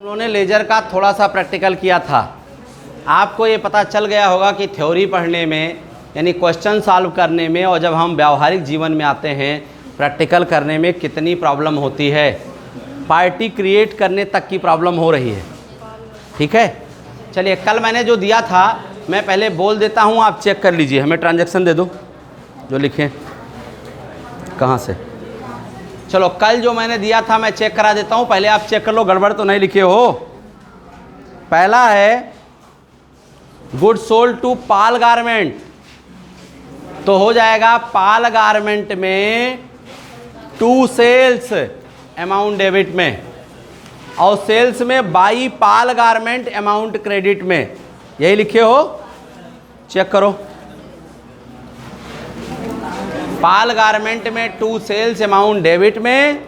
उन्होंने लेजर का थोड़ा सा प्रैक्टिकल किया था। आपको ये पता चल गया होगा कि थ्योरी पढ़ने में यानी क्वेश्चन सॉल्व करने में और जब हम व्यावहारिक जीवन में आते हैं प्रैक्टिकल करने में कितनी प्रॉब्लम होती है। पार्टी क्रिएट करने तक की प्रॉब्लम हो रही है। ठीक है, चलिए कल मैंने जो दिया था मैं पहले बोल देता हूँ, आप चेक कर लीजिए। हमें ट्रांजैक्शन दे दो जो लिखें कहाँ से। चलो कल जो मैंने दिया था मैं चेक करा देता हूँ, पहले आप चेक कर लो गड़बड़ तो नहीं लिखे हो। पहला है good sold to Pal garment, तो हो जाएगा पाल गारमेंट में टू सेल्स अमाउंट डेबिट में और सेल्स में by Pal garment amount credit में। यही लिखे हो, चेक करो। पाल गारमेंट में टू सेल्स अमाउंट डेबिट में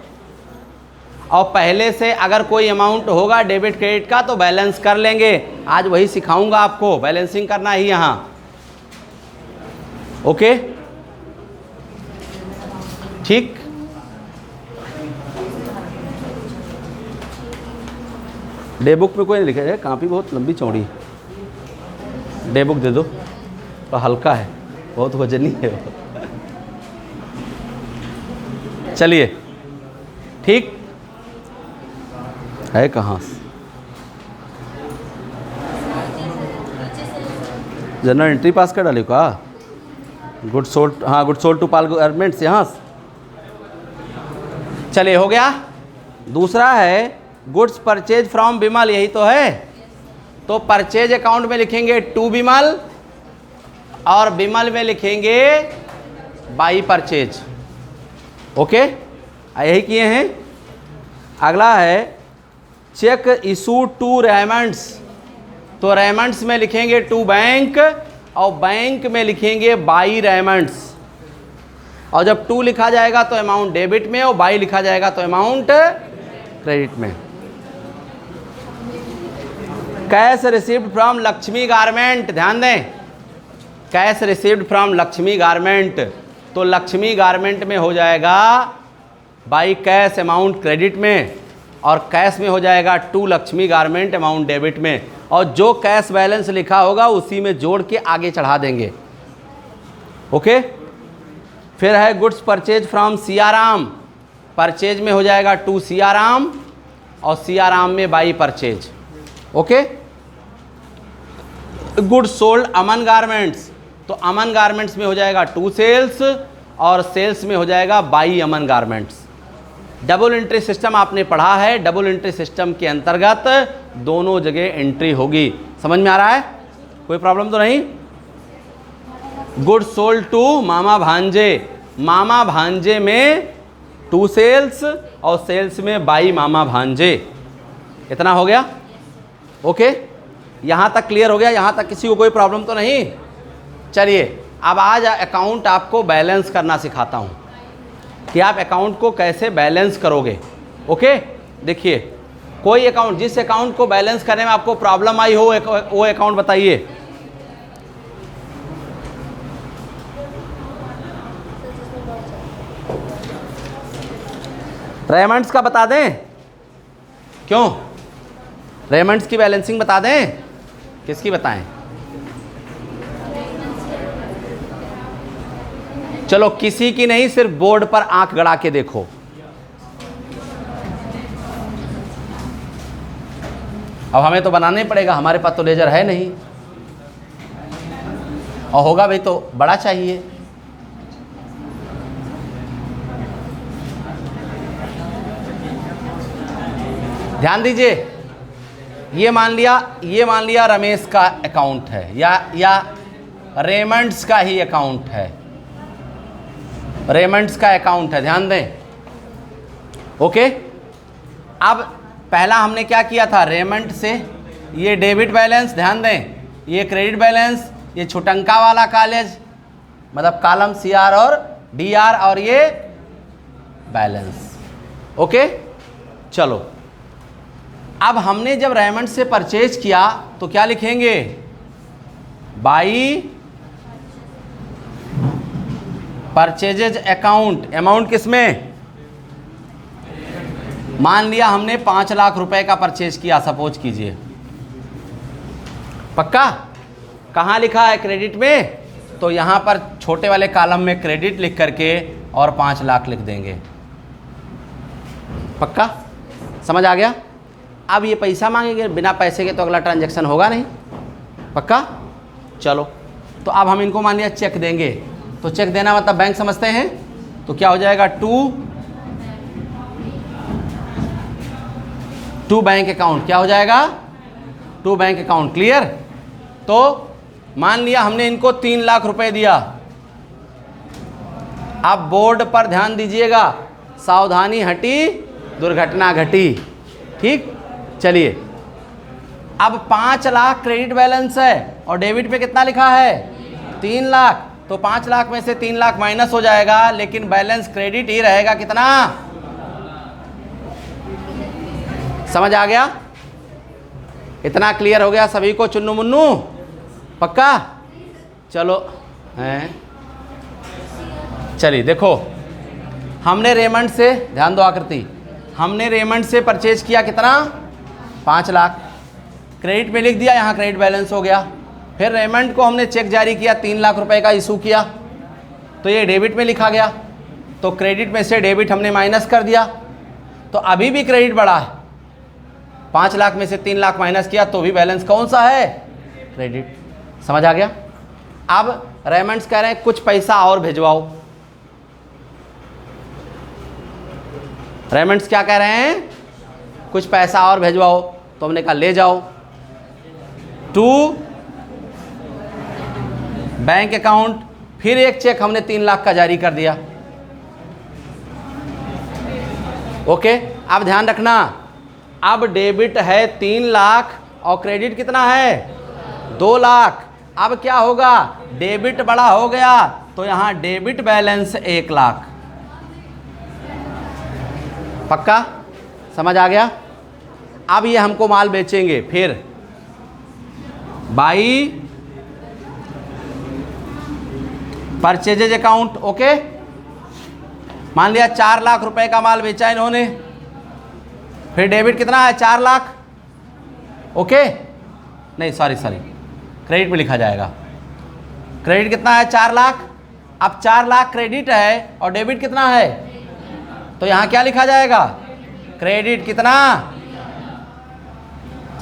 और पहले से अगर कोई अमाउंट होगा डेबिट क्रेडिट का तो बैलेंस कर लेंगे। आज वही सिखाऊंगा आपको, बैलेंसिंग करना ही यहाँ। ओके ठीक। डे बुक में कोई नहीं लिखा है, कॉपी बहुत लंबी चौड़ी। डे बुक दे दो, तो हल्का है, बहुत वजनी है वो। चलिए ठीक है, कहाँ से जनरल एंट्री पास कर डाली का गुड सोल्ड, हाँ good sold to Pal garments यहाँ से। चलिए हो गया। दूसरा है गुड्स परचेज फ्रॉम विमल, यही तो है। तो परचेज अकाउंट में लिखेंगे टू विमल और विमल में लिखेंगे बाई परचेज। ओके यही किए हैं। अगला है चेक इशू टू रेमंड्स, तो रेमंड्स में लिखेंगे टू बैंक और बैंक में लिखेंगे बाई रेमंड्स। और जब टू लिखा जाएगा तो अमाउंट डेबिट में और बाई लिखा जाएगा तो अमाउंट क्रेडिट में। Cash received from Lakshmi garment, ध्यान दें, cash received from Lakshmi garment, तो लक्ष्मी गारमेंट में हो जाएगा बाई कैश अमाउंट क्रेडिट में और कैश में हो जाएगा to Lakshmi garment amount debit में। और जो कैश बैलेंस लिखा होगा उसी में जोड़ के आगे चढ़ा देंगे। ओके, फिर है goods purchase from Siyaram, purchase में हो जाएगा टू सियाराम और सियाराम में by purchase. Okay, goods sold Aman garments, तो अमन गारमेंट्स में हो जाएगा टू सेल्स और सेल्स में हो जाएगा by Aman garments. Double entry system आपने पढ़ा है, डबल एंट्री सिस्टम के अंतर्गत दोनों जगह एंट्री होगी। समझ में आ रहा है, कोई प्रॉब्लम तो नहीं। गुड सोल्ड टू मामा भांजे, मामा भांजे में टू सेल्स और सेल्स में बाई मामा भांजे। इतना हो गया। ओके, यहाँ तक क्लियर हो गया, यहाँ तक किसी को कोई प्रॉब्लम तो नहीं। चलिए अब आज अकाउंट आपको बैलेंस करना सिखाता हूँ कि आप अकाउंट को कैसे बैलेंस करोगे। ओके, देखिए कोई अकाउंट, जिस अकाउंट को बैलेंस करने में आपको प्रॉब्लम आई हो वो अकाउंट बताइए। रेमंड्स का बता दें, क्यों रेमंड्स की बैलेंसिंग बता दें, किसकी बताएं। चलो किसी की नहीं, सिर्फ बोर्ड पर आंख गड़ा के देखो। अब हमें तो बनाना ही पड़ेगा, हमारे पास तो लेजर है नहीं, और होगा भाई तो बड़ा चाहिए। ध्यान दीजिए, ये मान लिया रमेश का अकाउंट है या रेमंड्स का ही अकाउंट है, रेमंड्स का अकाउंट है, ध्यान दें। ओके, अब पहला हमने क्या किया था, रेमंड से ये डेबिट बैलेंस, ध्यान दें, ये क्रेडिट बैलेंस, ये छोटंका वाला कॉलेज मतलब कॉलम CR और DR और ये बैलेंस। ओके, चलो अब हमने जब रेमंड से परचेज किया तो क्या लिखेंगे, बाई परचेजेज अकाउंट, अमाउंट किसमें, मान लिया हमने 5 लाख रुपए का परचेज किया, सपोज कीजिए, पक्का। कहाँ लिखा है? क्रेडिट में। तो यहाँ पर छोटे वाले कॉलम में क्रेडिट लिख करके और 5 लाख लिख देंगे, पक्का। समझ आ गया? अब ये पैसा मांगेंगे, बिना पैसे के तो अगला ट्रांजैक्शन होगा नहीं, पक्का। चलो, तो अब हम इनको मान लिया चेक देंगे, तो चेक देना मतलब बैंक समझते हैं, तो क्या हो जाएगा? To bank account. क्या हो जाएगा? To bank account. क्लियर? तो मान लिया हमने इनको 3 लाख रुपए दिया। अब बोर्ड पर ध्यान दीजिएगा, सावधानी हटी दुर्घटना घटी। ठीक, चलिए। अब 5 लाख क्रेडिट बैलेंस है और डेबिट पे कितना लिखा है? 3 लाख। तो 5 लाख में से 3 लाख माइनस हो जाएगा, लेकिन बैलेंस क्रेडिट ही रहेगा। कितना? समझ आ गया? इतना क्लियर हो गया सभी को? चुन्नू मुन्नू, पक्का। चलो हैं, चलिए देखो, हमने रेमंड से, ध्यान दो आकृति, हमने रेमंड से परचेज किया कितना? 5 लाख। क्रेडिट में लिख दिया, यहाँ क्रेडिट बैलेंस हो गया। फिर रेमंड को हमने चेक जारी किया, 3 लाख रुपए का इशू किया, तो ये डेबिट में लिखा गया। तो क्रेडिट में से डेबिट हमने माइनस कर दिया, तो अभी भी क्रेडिट बढ़ा है। 5 लाख में से 3 लाख माइनस किया तो भी बैलेंस कौन सा है? क्रेडिट। समझ आ गया? अब रेमंड्स कह रहे हैं कुछ पैसा और भिजवाओ। रेमंड्स क्या कह रहे हैं? कुछ पैसा और भिजवाओ। तो हमने कहा ले जाओ, टू बैंक अकाउंट। फिर एक चेक हमने 3 लाख का जारी कर दिया। ओके, अब ध्यान रखना, अब डेबिट है 3 लाख और क्रेडिट कितना है? 2 लाख। अब क्या होगा? डेबिट बड़ा हो गया, तो यहां डेबिट बैलेंस 1 लाख। पक्का? समझ आ गया? अब ये हमको माल बेचेंगे, फिर बाई परचेजेज अकाउंट। ओके, मान लिया 4 लाख रुपए का माल बेचा इन्होंने, फिर डेबिट कितना है? 4 लाख। ओके, नहीं सॉरी, क्रेडिट में लिखा जाएगा। क्रेडिट कितना है? 4 लाख। अब 4 लाख क्रेडिट है और डेबिट कितना है? तो यहां क्या लिखा जाएगा? क्रेडिट कितना?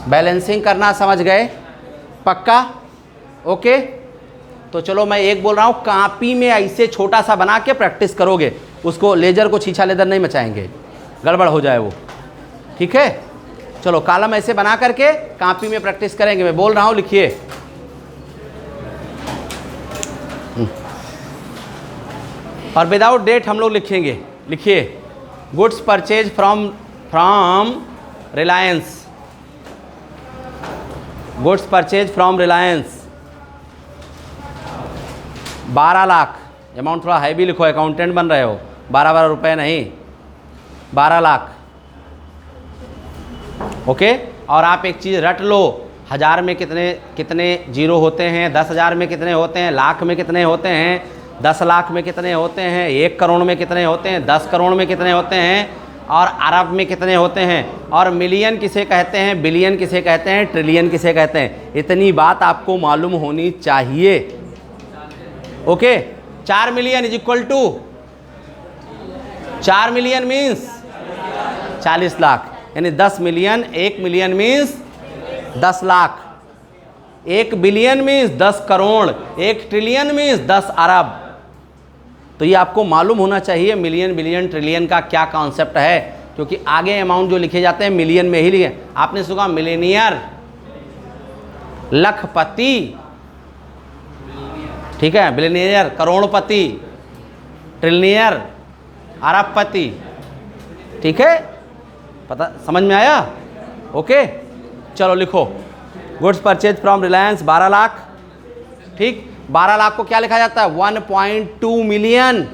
बैलेंसिंग करना समझ गए? पक्का? ओके, तो चलो मैं एक बोल रहा हूं, कॉपी में ऐसे छोटा सा बना के प्रैक्टिस करोगे, उसको लेजर को छीछा लेदर नहीं मचाएंगे, गड़बड़ हो जाए वो। ठीक है, चलो कॉलम ऐसे बना करके कॉपी में प्रैक्टिस करेंगे। मैं बोल रहा हूं, लिखिए। और विदाउट डेट हम लोग लिखेंगे। लिखिए, goods purchase from Reliance. Goods purchase from Reliance 12 lakh. Amount थोड़ा हैवी लिखो, अकाउंटेंट बन रहे हो। 12 रुपए नहीं, 12 लाख। ओके, और आप एक चीज़ रट लो, 1000 में कितने जीरो होते हैं, 10,000 में कितने होते हैं, लाख में कितने होते हैं, 10 लाख में कितने होते हैं, 1 करोड़ में कितने होते हैं, 10 करोड़ में कितने होते हैं, और अरब में कितने होते हैं, और मिलियन किसे कहते हैं, बिलियन किसे कहते हैं, ट्रिलियन किसे कहते हैं। इतनी बात आपको मालूम होनी चाहिए। Okay, 4 million is equal to 4 million means 40 lakh, यानी 10 million, 1 million means 10 lakh, 1 billion means 10 crore, 1 trillion means 10 अरब। तो ये आपको मालूम होना चाहिए मिलियन, बिलियन, ट्रिलियन का क्या कॉन्सेप्ट है, क्योंकि आगे अमाउंट जो लिखे जाते हैं मिलियन में ही लिखे। आपने सुना मिलेनियर, लखपति, ठीक है, बिलियनियर करोड़पति, ट्रिलियनियर अरबपति। ठीक है, पता समझ में आया? ओके, चलो लिखो, goods purchase from Reliance 12 lakh. ठीक, 12 लाख को क्या लिखा जाता है? 1.2 मिलियन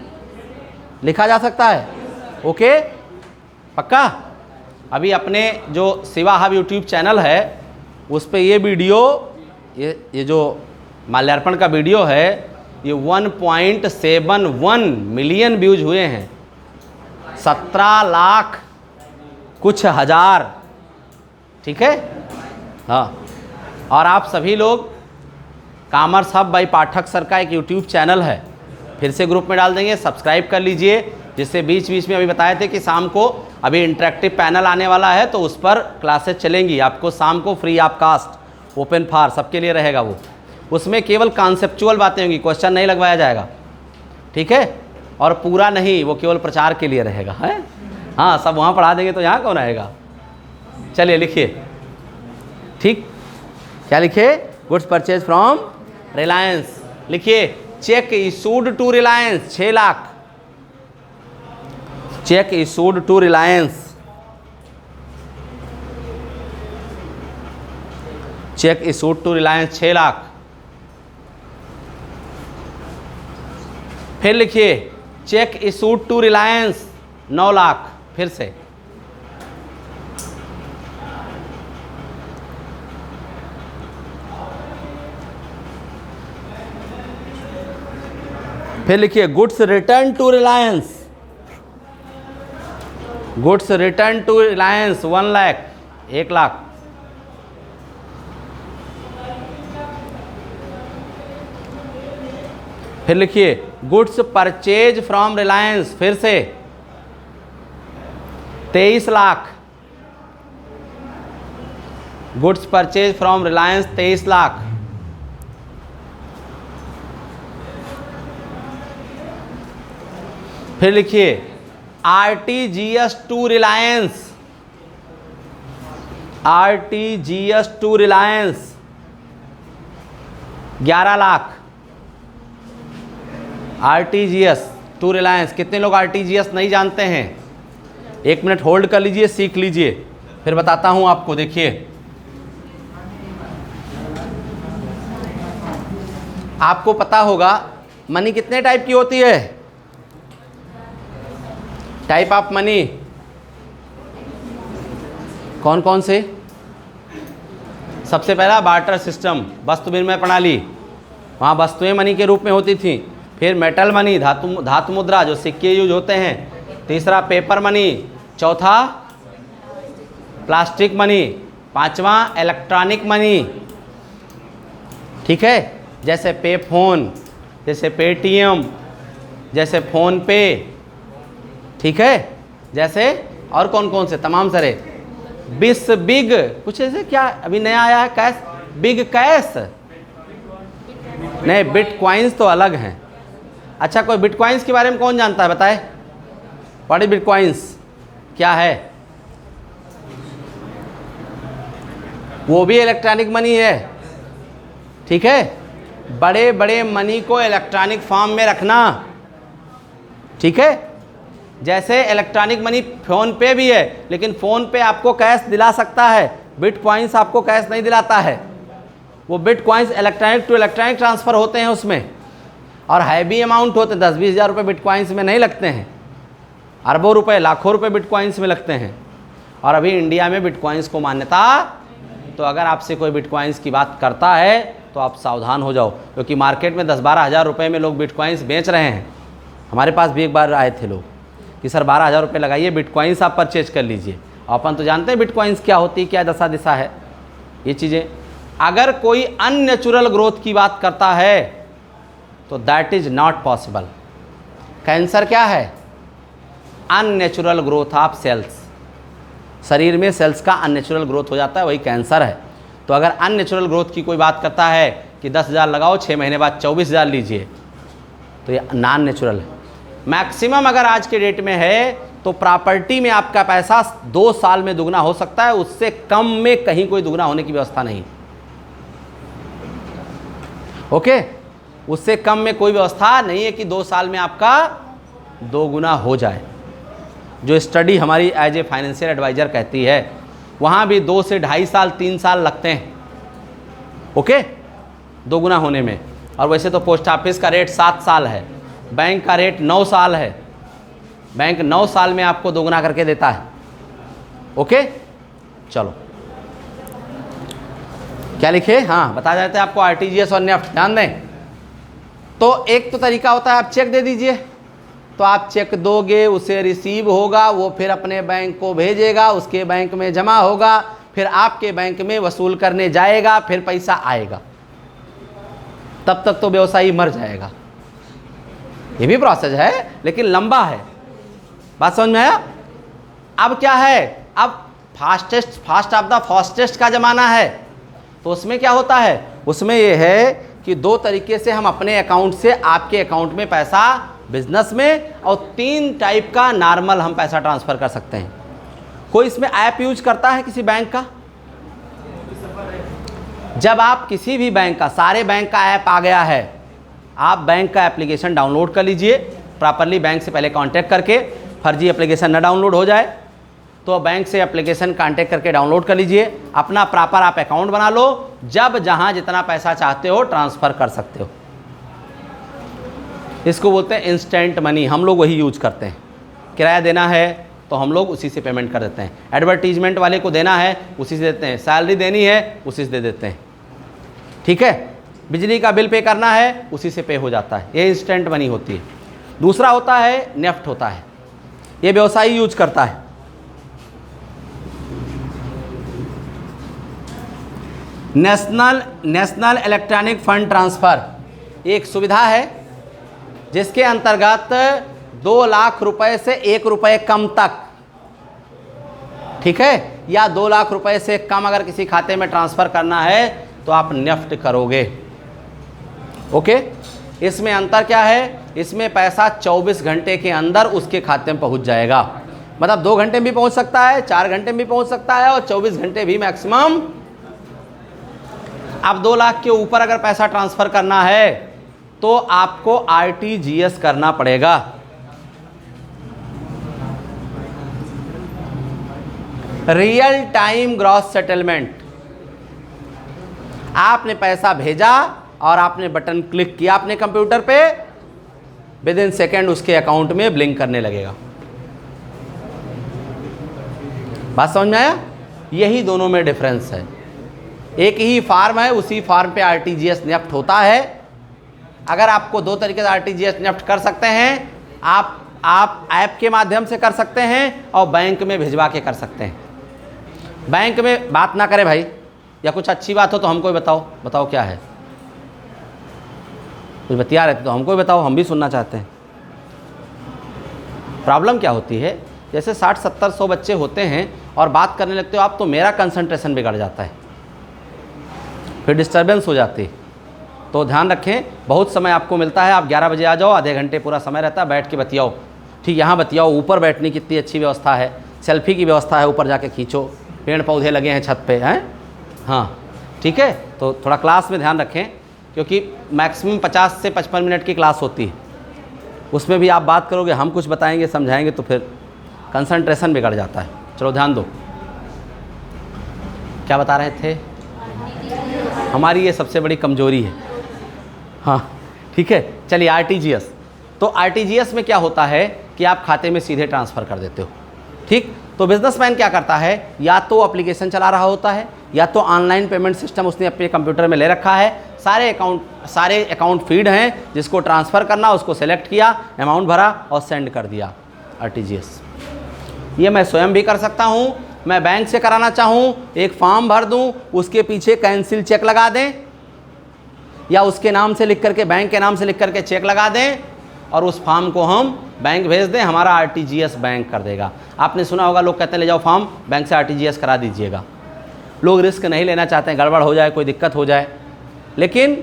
लिखा जा सकता है। ओके, पक्का? अभी अपने जो शिवा हब यूट्यूब चैनल है उस पे ये वीडियो, ये जो माल्यार्पण का वीडियो है, ये 1.71 मिलियन व्यूज हुए हैं। 17 लाख कुछ हज़ार, ठीक है। हाँ, और आप सभी लोग commerce hub by Pathak sir का एक यूट्यूब चैनल है, फिर से ग्रुप में डाल देंगे, सब्सक्राइब कर लीजिए। जिससे बीच बीच में अभी बताए थे कि शाम को अभी इंटरेक्टिव पैनल आने वाला है, तो उस पर क्लासेस चलेंगी आपको शाम को, free of cost, open for सबके लिए रहेगा वो। उसमें केवल कॉन्सेप्चुअल बातें होंगी, क्वेश्चन नहीं लगवाया जाएगा, ठीक है। और पूरा नहीं, वो केवल प्रचार के लिए रहेगा, है। हाँ, सब वहाँ पढ़ा देंगे तो यहाँ कौन आएगा। चलिए लिखिए, ठीक, क्या लिखे, गुड्स परचेज फ्रॉम रिलायंस। लिखिए, cheque issued to Reliance 6 lakh, cheque issued to Reliance, cheque issued to Reliance 6 lakh. फिर लिखिए, cheque issued to Reliance 9 lakh, फिर से। फिर लिखिए, goods return to Reliance, goods return to Reliance 1 lakh, 1 lakh. फिर लिखिए, गुड्स परचेज फ्रॉम रिलायंस, फिर से 23 lakh, goods purchase from Reliance 23 lakh. फिर लिखिए, RTGS to Reliance, RTGS to Reliance 11 lakh, RTGS to Reliance. कितने लोग आरटीजीएस नहीं जानते हैं? 1 मिनट होल्ड कर लीजिए, सीख लीजिए, फिर बताता हूं आपको। देखिए, आपको पता होगा मनी कितने टाइप की होती है, टाइप ऑफ मनी कौन कौन से? सबसे पहला बार्टर सिस्टम, वस्तु विनिमय प्रणाली, वहाँ वस्तुएं मनी के रूप में होती थी। फिर मेटल मनी, धातु मुद्रा जो सिक्के यूज होते हैं। तीसरा पेपर मनी, चौथा प्लास्टिक मनी, पांचवा इलेक्ट्रॉनिक मनी, ठीक है। जैसे पे फोन, जैसे पेटीएम, जैसे फ़ोन पे, ठीक है। जैसे और कौन कौन से, तमाम सारे। बिग कुछ ऐसे, क्या अभी नया आया है, कैश, बिग कैश नहीं, बिटकॉइंस तो अलग हैं। अच्छा, कोई बिटकॉइंस के बारे में कौन जानता है, बताए। व्हाट इज बिटकॉइंस, क्या है? वो भी इलेक्ट्रॉनिक मनी है, ठीक है। बड़े बड़े मनी को इलेक्ट्रॉनिक फॉर्म में रखना, ठीक है। जैसे इलेक्ट्रॉनिक मनी फ़ोन पे भी है, लेकिन फ़ोन पे आपको कैश दिला सकता है, बिटकॉइंस आपको कैश नहीं दिलाता है। वो bitcoins electronic to electronic transfer होते हैं उसमें, और हैवी अमाउंट होते हैं। 10-20 हज़ार रुपये बिटकॉइंस में नहीं लगते हैं, अरबों रुपए, लाखों रुपए बिटकॉइंस में लगते हैं। और अभी इंडिया में बिटकॉइंस को मान्यता, तो अगर आपसे कोई बिटकॉइंस की बात करता है तो आप सावधान हो जाओ, क्योंकि मार्केट में 10-12 हज़ार रुपये में लोग बिटकॉइंस बेच रहे हैं। हमारे पास भी एक बार आए थे लोग कि सर 12 हज़ार रुपये लगाइए, बिटकॉइंस आप परचेज कर लीजिए। अपन तो जानते हैं बिटकॉइंस क्या होती है, क्या दशा दिशा है, ये चीज़ें। अगर कोई अननेचुरल ग्रोथ की बात करता है तो that is not possible. Cancer क्या है? Unnatural growth of cells. शरीर में सेल्स का अननेचुरल ग्रोथ हो जाता है, वही कैंसर है। तो अगर अननेचुरल ग्रोथ की कोई बात करता है कि 10 हज़ार लगाओ, 6 महीने बाद 24 हज़ार लीजिए, तो ये नॉन नेचुरल है। मैक्सिमम अगर आज के डेट में है तो प्रॉपर्टी में आपका पैसा 2 साल में दुगना हो सकता है, उससे कम में कहीं कोई दुगना होने की व्यवस्था नहीं। ओके, उससे कम में कोई व्यवस्था नहीं है कि 2 साल में आपका 2 गुना हो जाए। जो स्टडी हमारी एज ए फाइनेंशियल एडवाइज़र कहती है, वहाँ भी 2 से 2.5 साल 3 साल लगते हैं, ओके, 2 गुना होने में। और वैसे तो पोस्ट ऑफिस का रेट 7 साल है, बैंक का रेट 9 साल है। बैंक 9 साल में आपको 2 गुना करके देता है, ओके। चलो, क्या लिखे? हाँ, बता जाते हैं आपको आरटीजीएस और नेफ्ट, ध्यान दें। तो एक तो तरीका होता है आप चेक दे दीजिए, तो आप चेक दोगे, उसे रिसीव होगा, वो फिर अपने बैंक को भेजेगा, उसके बैंक में जमा होगा, फिर आपके बैंक में वसूल करने जाएगा, फिर पैसा आएगा। तब तक तो व्यवसायी मर जाएगा। ये भी प्रोसेस है लेकिन लंबा है। बात समझ में आया? अब क्या है, अब फास्ट ऑफ द फास्टेस्ट का ज़माना है। तो उसमें क्या होता है, उसमें ये है कि 2 तरीके से हम अपने अकाउंट से आपके अकाउंट में पैसा, बिजनेस में, और 3 टाइप का नॉर्मल हम पैसा ट्रांसफ़र कर सकते हैं। कोई इसमें ऐप यूज करता है किसी बैंक का? जब आप किसी भी बैंक का, सारे बैंक का ऐप आ गया है, आप बैंक का एप्लीकेशन डाउनलोड कर लीजिए प्रॉपरली, बैंक से पहले कांटेक्ट करके, फर्जी एप्लीकेशन न डाउनलोड हो जाए तो बैंक से एप्लीकेशन कांटेक्ट करके डाउनलोड कर लीजिए, अपना प्रॉपर आप अकाउंट बना लो, जब जहां जितना पैसा चाहते हो ट्रांसफ़र कर सकते हो। इसको बोलते हैं इंस्टेंट मनी, हम लोग वही यूज करते हैं। किराया देना है तो हम लोग उसी से पेमेंट कर देते हैं, एडवर्टीजमेंट वाले को देना है उसी से देते हैं, सैलरी देनी है उसी से दे देते हैं, ठीक है, बिजली का बिल पे करना है उसी से पे हो जाता है। ये इंस्टेंट मनी होती है। दूसरा होता है नेफ्ट होता है, ये व्यवसायी यूज करता है। नेशनल इलेक्ट्रॉनिक फंड ट्रांसफ़र एक सुविधा है जिसके अंतर्गत 2 लाख रुपए से 1 रुपये कम तक, ठीक है, या 2 लाख रुपए से कम अगर किसी खाते में ट्रांसफ़र करना है तो आप नेफ्ट करोगे। ओके, इसमें अंतर क्या है, इसमें पैसा 24 घंटे के अंदर उसके खाते में पहुंच जाएगा। मतलब 2 घंटे में भी पहुंच सकता है, 4 घंटे में भी पहुंच सकता है, और 24 घंटे भी मैक्सिमम। अब 2 लाख के ऊपर अगर पैसा ट्रांसफ़र करना है तो आपको आरटीजीएस करना पड़ेगा। Real time gross settlement. आपने पैसा भेजा और आपने बटन क्लिक किया अपने कंप्यूटर पे, विद इन सेकेंड उसके अकाउंट में ब्लिंक करने लगेगा। बात समझ में आया? यही दोनों में डिफरेंस है। एक ही फार्म है, उसी फार्म पे आरटीजीएस नेफ्ट होता है। अगर आपको 2 तरीके से आरटीजीएस नेफ्ट कर सकते हैं, आप ऐप के माध्यम से कर सकते हैं और बैंक में भिजवा के कर सकते हैं। बैंक में बात ना करें भाई, या कुछ अच्छी बात हो तो हमको भी बताओ क्या है, कुछ बतिया रहे थे तो हमको भी बताओ, हम भी सुनना चाहते हैं। प्रॉब्लम क्या होती है, जैसे 60-70-100 बच्चे होते हैं और बात करने लगते हो आप, तो मेरा कंसंट्रेशन बिगड़ जाता है, फिर डिस्टर्बेंस हो जाती है। तो ध्यान रखें, बहुत समय आपको मिलता है, आप 11 बजे आ जाओ, आधे घंटे पूरा समय रहता है, बैठ के बतियाओ, ठीक, यहाँ बतियाओ। ऊपर बैठने की कितनी अच्छी व्यवस्था है, सेल्फी की व्यवस्था है, ऊपर जाके खींचो, पेड़ पौधे लगे हैं छत पे हैं, हाँ ठीक है। तो थोड़ा क्लास में ध्यान रखें, क्योंकि मैक्सिमम 50 से 55 मिनट की क्लास होती है, उसमें भी आप बात करोगे, हम कुछ बताएंगे समझाएंगे तो फिर कंसंट्रेशन बिगड़ जाता है। चलो ध्यान दो, क्या बता रहे थे? हमारी ये सबसे बड़ी कमजोरी है, हाँ ठीक है। चलिए आरटीजीएस, तो आरटीजीएस में क्या होता है कि आप खाते में सीधे ट्रांसफ़र कर देते हो, ठीक। तो बिजनेसमैन क्या करता है, या तो एप्लीकेशन चला रहा होता है, या तो ऑनलाइन पेमेंट सिस्टम उसने अपने कंप्यूटर में ले रखा है, सारे अकाउंट फीड हैं, जिसको ट्रांसफ़र करना उसको सेलेक्ट किया, अमाउंट भरा और सेंड कर दिया आरटीजीएस। ये मैं स्वयं भी कर सकता हूँ, मैं बैंक से कराना चाहूँ, एक फॉर्म भर दूँ, उसके पीछे कैंसिल चेक लगा दें, या उसके नाम से लिख करके, बैंक के नाम से लिख करके चेक लगा दें, और उस फॉर्म को हम बैंक भेज दें, हमारा आरटीजीएस बैंक कर देगा। आपने सुना होगा, लोग कहते हैं ले जाओ फॉर्म, बैंक से आरटीजीएस करा दीजिएगा। लोग रिस्क नहीं लेना चाहते हैं, गड़बड़ हो जाए, कोई दिक्कत हो जाए, लेकिन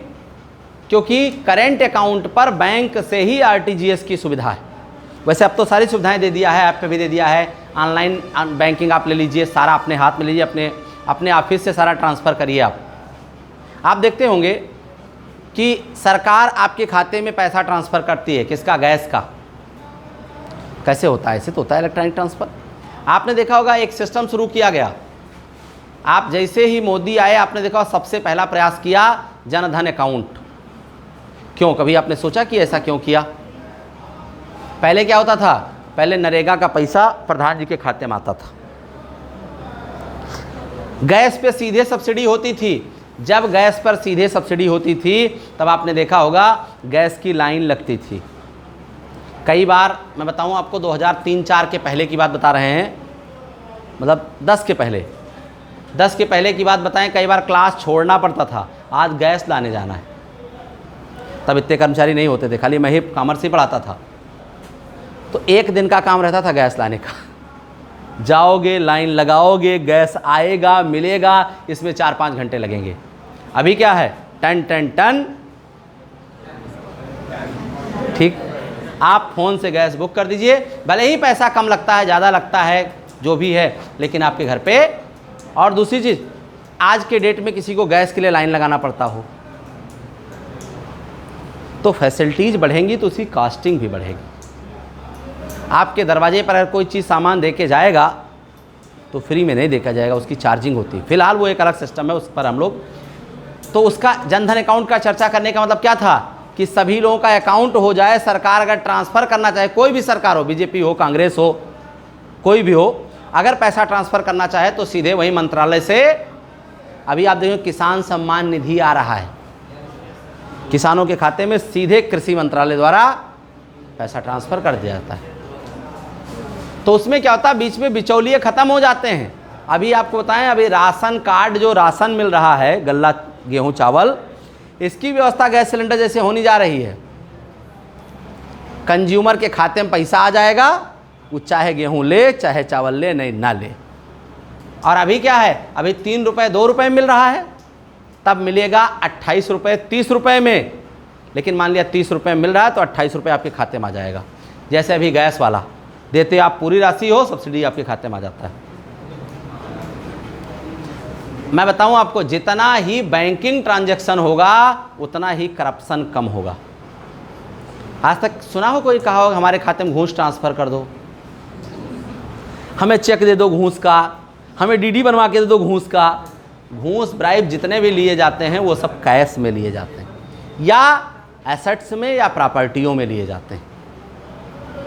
क्योंकि करेंट अकाउंट पर बैंक से ही आरटीजीएस की सुविधा है। वैसे अब तो सारी सुविधाएं दे दिया है, ऐप पे भी दे दिया है, ऑनलाइन बैंकिंग आप ले लीजिए, सारा अपने हाथ में लीजिए, अपने ऑफिस से सारा ट्रांसफ़र करिए। आप देखते होंगे कि सरकार आपके खाते में पैसा ट्रांसफ़र करती है, किसका? गैस का। कैसे होता है? ऐसे तो होता है इलेक्ट्रॉनिक ट्रांसफ़र। आपने देखा होगा एक सिस्टम शुरू किया गया, आप जैसे ही मोदी आए, आपने देखा सबसे पहला प्रयास किया जनधन अकाउंट। क्यों? कभी आपने सोचा कि ऐसा क्यों किया? पहले क्या होता था, पहले नरेगा का पैसा प्रधान जी के खाते में आता था, गैस पे सीधे सब्सिडी होती थी। जब गैस पर सीधे सब्सिडी होती थी तब आपने देखा होगा गैस की लाइन लगती थी, कई बार मैं बताऊं आपको, 2003-4 के पहले की बात बता रहे हैं, मतलब 10 के पहले की बात बताएं, कई बार क्लास छोड़ना पड़ता था, आज गैस लाने जाना है। तब इतने कर्मचारी नहीं होते थे, खाली मैं ही कॉमर्स ही पढ़ाता था, तो एक दिन का काम रहता था गैस लाने का। जाओगे, लाइन लगाओगे, गैस आएगा, मिलेगा, इसमें 4-5 घंटे लगेंगे। अभी क्या है, टन टन टन, ठीक। आप फ़ोन से गैस बुक कर दीजिए, भले ही पैसा कम लगता है, ज़्यादा लगता है, जो भी है, लेकिन आपके घर पे। और दूसरी चीज़, आज के डेट में किसी को गैस के लिए लाइन लगाना पड़ता हो, तो फैसिलिटीज़ बढ़ेंगी तो उसकी कास्टिंग भी बढ़ेगी। आपके दरवाजे पर अगर कोई चीज़ सामान दे के जाएगा तो फ्री में नहीं देखा जाएगा, उसकी चार्जिंग होती है। फिलहाल वो एक अलग सिस्टम है, उस पर हम लोग, तो उसका जनधन अकाउंट का चर्चा करने का मतलब क्या था कि सभी लोगों का अकाउंट हो जाए। सरकार अगर ट्रांसफ़र करना चाहे, कोई भी सरकार हो, बीजेपी हो, कांग्रेस हो, कोई भी हो, अगर पैसा ट्रांसफ़र करना चाहे तो सीधे वही मंत्रालय से। अभी आप देखो किसान सम्मान निधि आ रहा है, किसानों के खाते में सीधे कृषि मंत्रालय द्वारा पैसा ट्रांसफ़र कर दिया जाता है। तो उसमें क्या होता है, बीच में बिचौलिए ख़त्म हो जाते हैं। अभी आपको बताएं, अभी राशन कार्ड, जो राशन मिल रहा है, गल्ला, गेहूं, चावल, इसकी व्यवस्था गैस सिलेंडर जैसे होने जा रही है। कंज्यूमर के खाते में पैसा आ जाएगा, वो चाहे गेहूं ले, चाहे चावल ले, नहीं ना ले। और अभी क्या है, अभी 3 रुपये 2 रुपये मिल रहा है, तब मिलेगा 28 रुपये 30 रुपये में। लेकिन मान लिया 30 रुपये मिल रहा है तो 28 रुपये आपके खाते में आ जाएगा। जैसे अभी गैस वाला देते, आप पूरी राशि हो, सब्सिडी आपके खाते में आ जाता है। मैं बताऊं आपको, जितना ही बैंकिंग ट्रांजैक्शन होगा उतना ही करप्शन कम होगा। आज तक सुना हो कोई कहा हो हमारे खाते में घूस ट्रांसफ़र कर दो, हमें चेक दे दो घूस का, हमें डीडी बनवा के दे दो घूस का। घूस, ब्राइब जितने भी लिए जाते हैं वो सब कैश में लिए जाते हैं, या एसेट्स में, या प्रॉपर्टियों में लिए जाते हैं।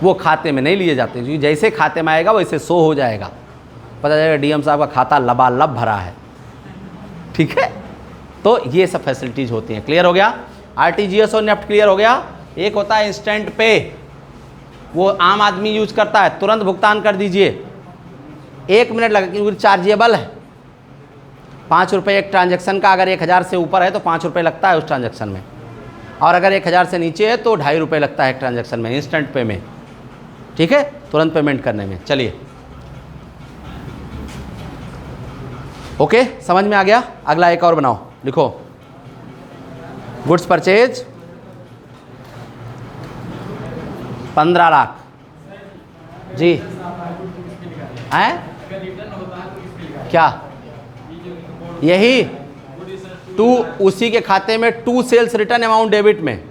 वो खाते में नहीं लिए जाते, क्योंकि जैसे खाते में आएगा वैसे शो हो जाएगा, पता चलेगा डीएम साहब का खाता लबालब भरा है। ठीक है, तो ये सब फैसिलिटीज़ होती हैं। क्लियर हो गया? आरटीजीएस और नेफ्ट क्लियर हो गया। एक होता है इंस्टेंट पे, वो आम आदमी यूज करता है, तुरंत भुगतान कर दीजिए, 1 मिनट लगे, क्योंकि चार्जेबल है। 5 रुपये एक ट्रांजैक्शन का, अगर 1000 से ऊपर है तो 5 रुपये लगता है उस ट्रांजैक्शन में, और अगर 1000 से नीचे है तो 2.5 रुपये लगता है एक ट्रांजैक्शन में, इंस्टेंट पे में। ठीक है, तुरंत पेमेंट करने में। चलिए, ओके, समझ में आ गया? अगला एक और बनाओ, लिखो गुड्स परचेज 15 लाख जी हैं, क्या यही 2 उसी के खाते में 2 सेल्स रिटर्न अमाउंट डेबिट में,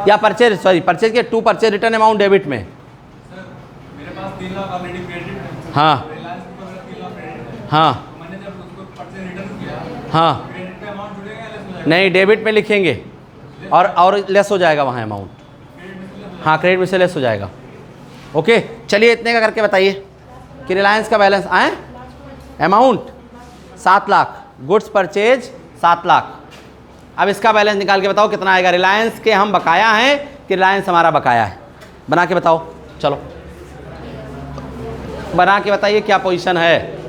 या परचेज, सॉरी परचेज के 2 परचेज रिटर्न अमाउंट डेबिट में। मेरे पास 3 लाख ऑलरेडी क्रेडिट, हाँ हाँ मैंने जब उसको परचेज रिटर्न किया, हाँ, क्रेडिट पे अमाउंट जुड़ेगा या लेस हो जाएगा? नहीं, डेबिट में लिखेंगे और लेस हो जाएगा वहाँ अमाउंट। हाँ, क्रेडिट में से लेस हो जाएगा। ओके, चलिए इतने का करके बताइए कि रिलायंस का बैलेंस आए, amount 7 lakh, goods purchase 7 lakh. अब इसका बैलेंस निकाल के बताओ कितना आएगा। रिलायंस के हम बकाया हैं कि रिलायंस हमारा बकाया है, बना के बताओ। चलो बना के बताइए क्या पोजीशन है।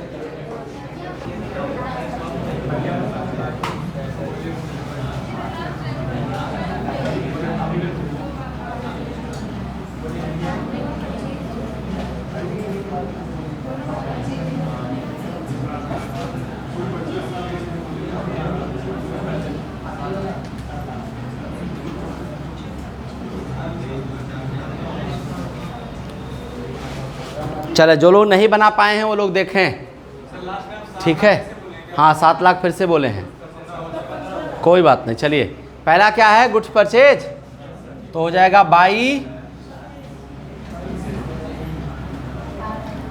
चले, जो लोग नहीं बना पाए हैं वो लोग देखें, ठीक है। हाँ, 7 लाख फिर से बोले हैं, कोई बात नहीं। चलिए, पहला क्या है, गुड्स परचेज, तो हो जाएगा बाई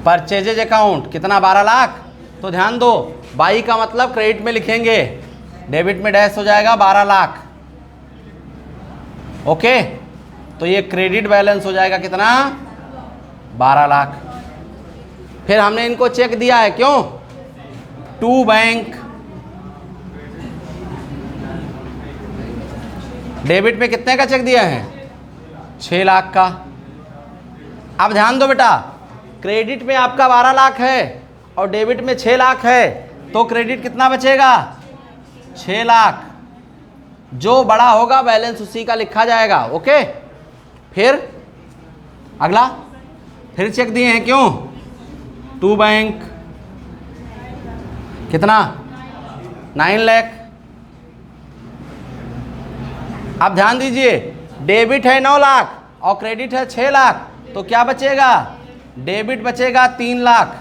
परचेजेज अकाउंट, कितना 12 लाख। तो ध्यान दो, बाई का मतलब क्रेडिट में लिखेंगे, डेबिट में डैश हो जाएगा 12 लाख। ओके, तो ये क्रेडिट बैलेंस हो जाएगा कितना, 12 लाख। फिर हमने इनको चेक दिया है, क्यों, टू बैंक, डेबिट में कितने का चेक दिया है, 6 लाख का। अब ध्यान दो बेटा, क्रेडिट में आपका 12 लाख है और डेबिट में 6 लाख है, तो क्रेडिट कितना बचेगा? 6 लाख। जो बड़ा होगा बैलेंस उसी का लिखा जाएगा। ओके, फिर अगला, फिर चेक दिए हैं क्यों? टू बैंक कितना? 9 लाख। अब ध्यान दीजिए, डेबिट है 9 लाख और क्रेडिट है 6 लाख, तो क्या बचेगा? डेबिट बचेगा 3 लाख।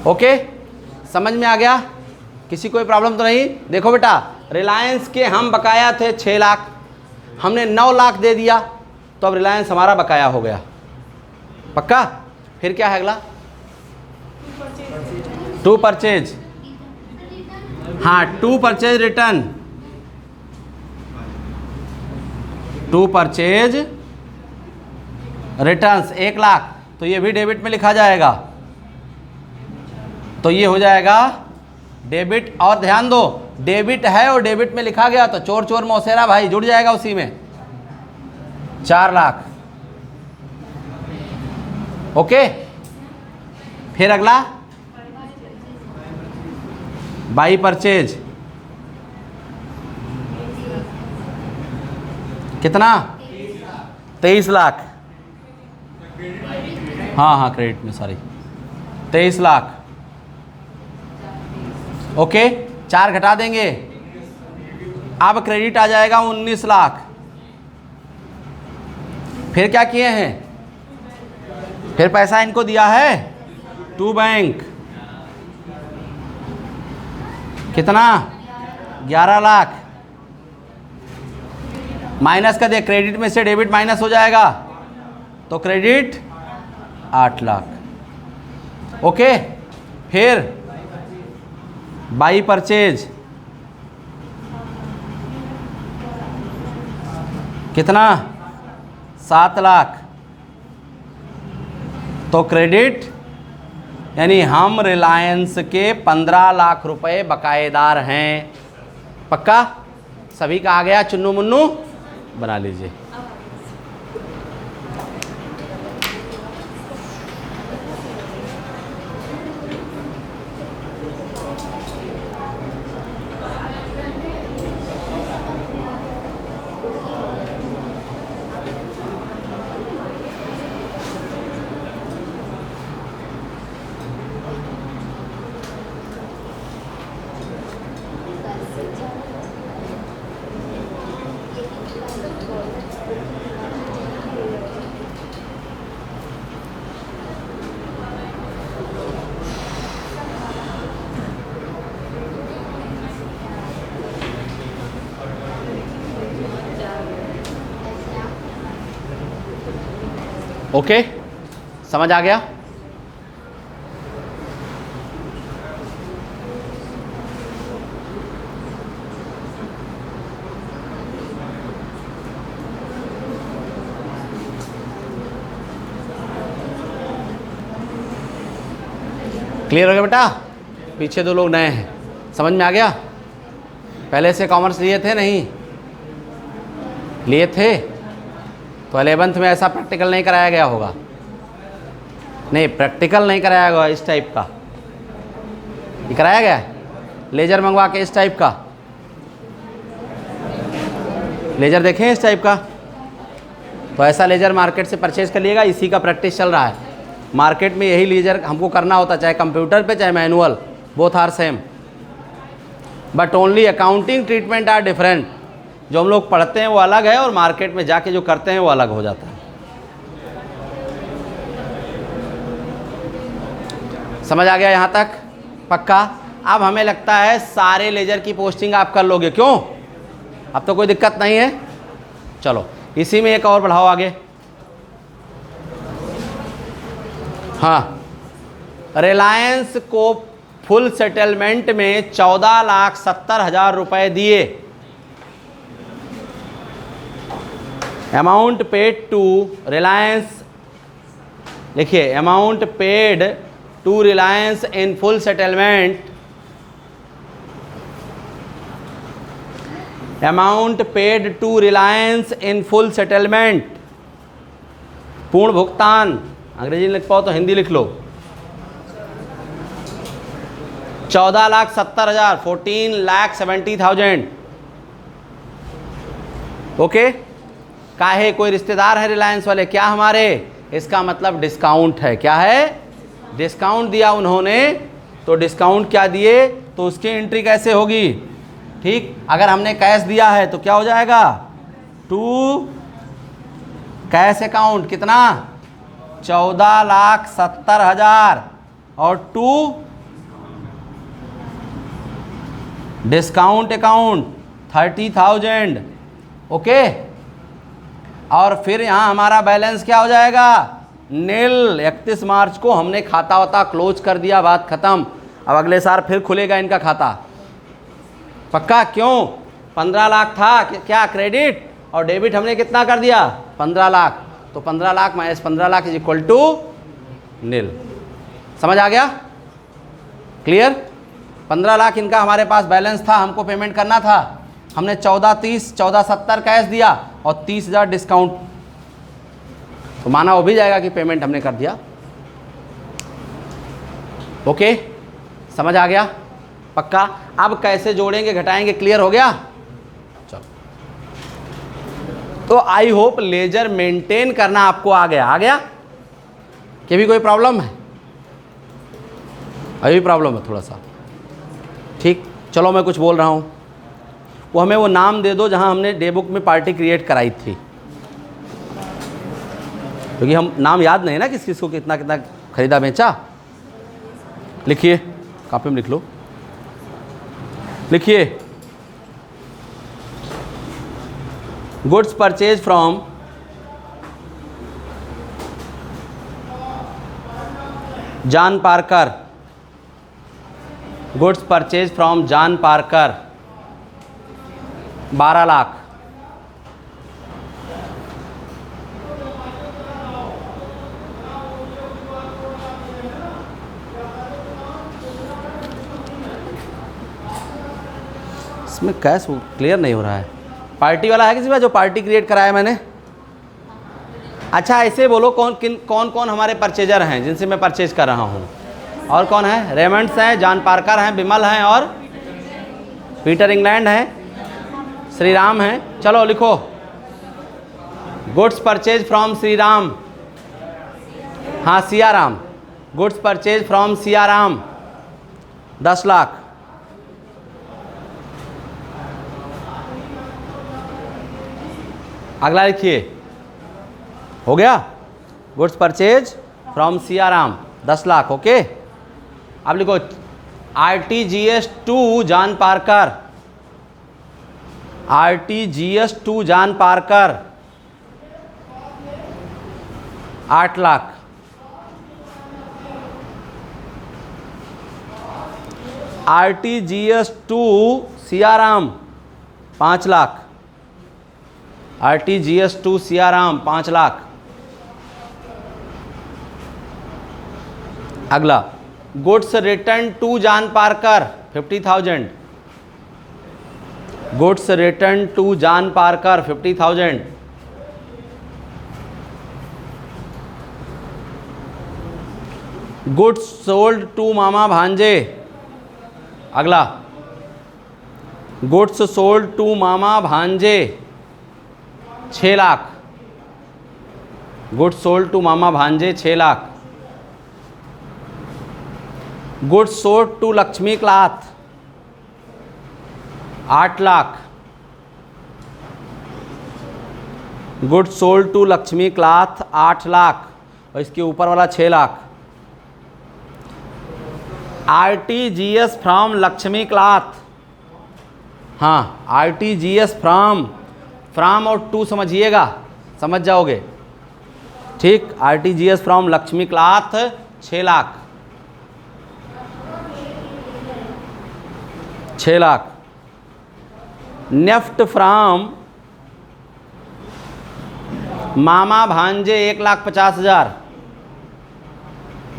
ओके, समझ में आ गया? किसी कोई प्रॉब्लम तो नहीं? देखो बेटा, रिलायंस के हम बकाया थे 6 लाख, हमने 9 लाख दे दिया, तो अब रिलायंस हमारा बकाया हो गया। पक्का? फिर क्या है अगला? To purchase. हाँ, to purchase return. To purchase returns 1 lakh, तो ये भी डेबिट में लिखा जाएगा। तो ये हो जाएगा डेबिट। और ध्यान दो, डेबिट है और डेबिट में लिखा गया तो चोर चोर मौसेरा भाई जुड़ जाएगा उसी में। 4 लाख। ओके, फिर अगला बाई परचेज कितना? 23 लाख। हाँ, क्रेडिट में, सॉरी, 23 लाख। ओके, 4 घटा देंगे, अब क्रेडिट आ जाएगा 19 लाख। फिर क्या किए हैं? फिर पैसा इनको दिया है टू बैंक, कितना? 11 लाख। माइनस कर दे, क्रेडिट में से डेबिट माइनस हो जाएगा, तो क्रेडिट 8 लाख। ओके, फिर बाई परचेज कितना? 7 लाख। तो क्रेडिट, यानी हम रिलायंस के 15 लाख रुपए बकायेदार हैं। पक्का? सभी का आ गया? चुन्नू मुन्नू बना लीजिए। ओके, समझ आ गया? क्लियर हो गया बेटा? पीछे 2 लोग नए हैं, समझ में आ गया? पहले से कॉमर्स लिए थे? नहीं लिए थे तो 11th में ऐसा प्रैक्टिकल नहीं कराया गया होगा। नहीं, प्रैक्टिकल नहीं कराया गया इस टाइप का। ये कराया गया लेजर मंगवा के, इस टाइप का लेजर देखें, इस टाइप का। तो ऐसा लेजर मार्केट से परचेज कर लिएगा, इसी का प्रैक्टिस चल रहा है। मार्केट में यही लेजर हमको करना होता, चाहे कंप्यूटर पे चाहे manual, both are same, but only accounting treatment are different. जो हम लोग पढ़ते हैं वो अलग है और मार्केट में जाके जो करते हैं वो अलग हो जाता है। समझ आ गया यहाँ तक? पक्का? अब हमें लगता है सारे लेजर की पोस्टिंग आप कर लोगे। क्यों? अब तो कोई दिक्कत नहीं है। चलो इसी में एक और बढ़ाओ आगे। हाँ, रिलायंस को फुल सेटलमेंट में 14,70,000 रुपए दिए। अमाउंट पेड टू रिलायंस, लिखिए, amount paid to Reliance in full settlement amount paid to Reliance in full settlement, पूर्ण भुगतान। अंग्रेजी लिख पाओ तो हिंदी लिख लो। 14,70,000, 14,70,000। ओके, काहे, कोई रिश्तेदार है रिलायंस वाले क्या हमारे, इसका मतलब डिस्काउंट है। क्या है, डिस्काउंट दिया उन्होंने, तो डिस्काउंट क्या दिए तो उसकी एंट्री कैसे होगी। ठीक, अगर हमने कैश दिया है तो क्या हो जाएगा, टू कैश अकाउंट कितना 14,70,000 और टू डिस्काउंट अकाउंट 30,000। ओके, और फिर यहाँ हमारा बैलेंस क्या हो जाएगा, नील। 31 मार्च को हमने खाता वाता क्लोज कर दिया, बात खत्म। अब अगले साल फिर खुलेगा इनका खाता, पक्का। क्यों, 15 लाख था क्या क्रेडिट, और डेबिट हमने कितना कर दिया 15 लाख, तो 15 lakh minus 15 lakh is equal to nil. समझ आ गया, क्लियर। 15 लाख इनका हमारे पास बैलेंस था, हमको पेमेंट करना था, हमने 14,70 कैश दिया और 30,000 डिस्काउंट, तो माना वो भी जाएगा कि पेमेंट हमने कर दिया। ओके, समझ आ गया, पक्का। अब कैसे जोड़ेंगे घटाएंगे, क्लियर हो गया। चलो, तो आई होप लेजर मेंटेन करना आपको आ गया कि भी कोई प्रॉब्लम है, अभी प्रॉब्लम है थोड़ा सा। ठीक, चलो मैं कुछ बोल रहा हूँ, वो हमें वो नाम दे दो जहाँ हमने डे बुक में पार्टी क्रिएट कराई थी, क्योंकि हम नाम याद नहीं ना किस किस को कितना कितना खरीदा बेचा। लिखिए, कॉपी में लिख लो, लिखिए goods purchase from John Parker, goods purchase from John Parker 12 lakh. इसमें कैश क्लियर नहीं हो रहा है। पार्टी वाला है किसी का जो पार्टी क्रिएट कराया मैंने। अच्छा, ऐसे बोलो कौन कौन हमारे परचेजर हैं जिनसे मैं परचेज कर रहा हूँ, और कौन है, रेमंड्स हैं, जॉन पार्कर हैं, बिमल हैं और पीटर इंग्लैंड हैं, श्री राम हैं। चलो लिखो, goods purchase from Shri Ram, हाँ Siya Ram, goods purchase from Siya Ram 10 lakh. अगला लिखिए, हो गया, goods purchase from Siya Ram 10 lakh. Okay, अब लिखो RTGS to John Parker, RTGS to John Parker 8 lakh. RTGS to Siyaram 5 lakh, RTGS to Siyaram 5 lakh. अगला, goods return to John Parker 50,000, goods return to John Parker 50,000। Goods sold to Mama भांजे, अगला, goods sold to Mama Bhanje 6 lakh, goods sold to Mama Bhanje 6 lakh. Goods sold to Lakshmi cloth 8 lakh, goods sold to Lakshmi cloth 8 lakh, और इसके ऊपर वाला 6 lakh. RTGS from Lakshmi cloth, हाँ RTGS from और to समझिएगा, समझ जाओगे। ठीक, RTGS from Lakshmi cloth 6 lakh, 6 lakh. NEFT from Mama Bhanje 1,50,000,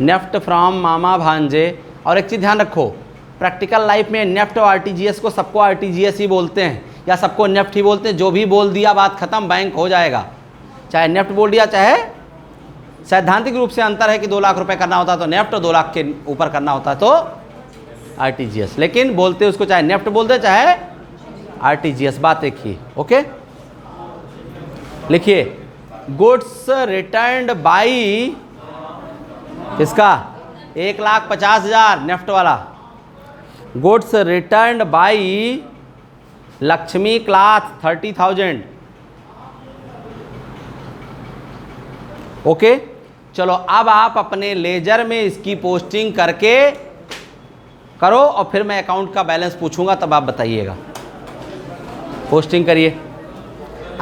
NEFT from Mama भांजे। और एक चीज़ ध्यान रखो, प्रैक्टिकल लाइफ में नेफ्ट और RTGS को सबको RTGS ही बोलते हैं, या सबको नेफ्ट ही बोलते हैं? जो भी बोल दिया बात खत्म, बैंक हो जाएगा। चाहे नेफ्ट बोल दिया, चाहे सैद्धांतिक रूप से अंतर है कि 2 लाख रुपए करना होता है तो नेफ्ट, और 2 लाख के ऊपर करना होता है तो आरटीजीएस। लेकिन बोलते उसको चाहे नेफ्ट बोल दे चाहे आरटीजीएस, बात एक ही। ओके, लिखिए गुड्स रिटर्न्ड बाई, इसका 1,50,000 नेफ्ट वाला, goods returned by Lakshmi cloth 30,000। Okay, चलो अब आप अपने लेजर में इसकी पोस्टिंग करके करो और फिर मैं अकाउंट का बैलेंस पूछूंगा तब आप बताइएगा। पोस्टिंग करिए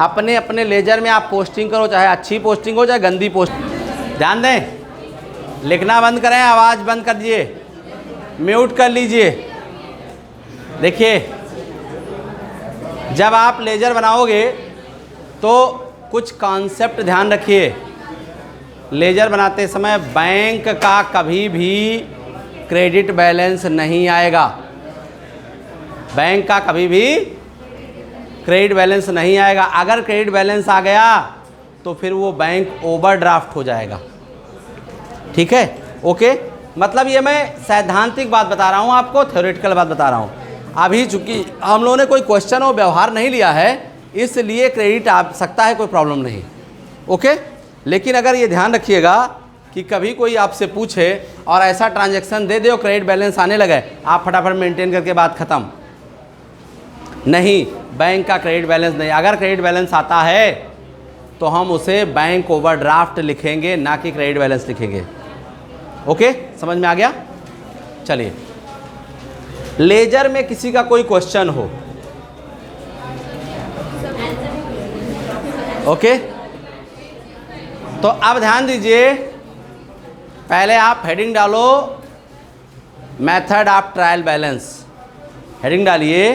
अपने अपने लेजर में, आप पोस्टिंग करो, चाहे अच्छी पोस्टिंग हो चाहे गंदी पोस्टिंग। ध्यान दें, लिखना बंद करें, आवाज़ बंद कर दीजिए, म्यूट कर लीजिए। देखिए जब आप लेजर बनाओगे तो कुछ कॉन्सेप्ट ध्यान रखिए। लेजर बनाते समय बैंक का कभी भी क्रेडिट बैलेंस नहीं आएगा, बैंक का कभी भी क्रेडिट बैलेंस नहीं आएगा। अगर क्रेडिट बैलेंस आ गया तो फिर वो बैंक ओवरड्राफ्ट हो जाएगा। ठीक है, ओके, मतलब ये मैं सैद्धांतिक बात बता रहा हूँ आपको, थ्योरेटिकल बात बता रहा हूँ। अभी चूंकि हम लोगों ने कोई क्वेश्चन और व्यवहार नहीं लिया है इसलिए क्रेडिट आ सकता है, कोई प्रॉब्लम नहीं। ओके, लेकिन अगर ये ध्यान रखिएगा कि कभी कोई आपसे पूछे और ऐसा ट्रांजैक्शन दे दे और क्रेडिट बैलेंस आने लगे, आप फटाफट मेंटेन करके बात ख़त्म। नहीं, बैंक का क्रेडिट बैलेंस नहीं। अगर क्रेडिट बैलेंस आता है तो हम उसे बैंक ओवरड्राफ्ट लिखेंगे, ना कि क्रेडिट बैलेंस लिखेंगे। ओके, समझ में आ गया? चलिए, लेजर में किसी का कोई क्वेश्चन हो? ओके, तो अब ध्यान दीजिए, पहले आप हेडिंग डालो method of trial balance. Heading डालिए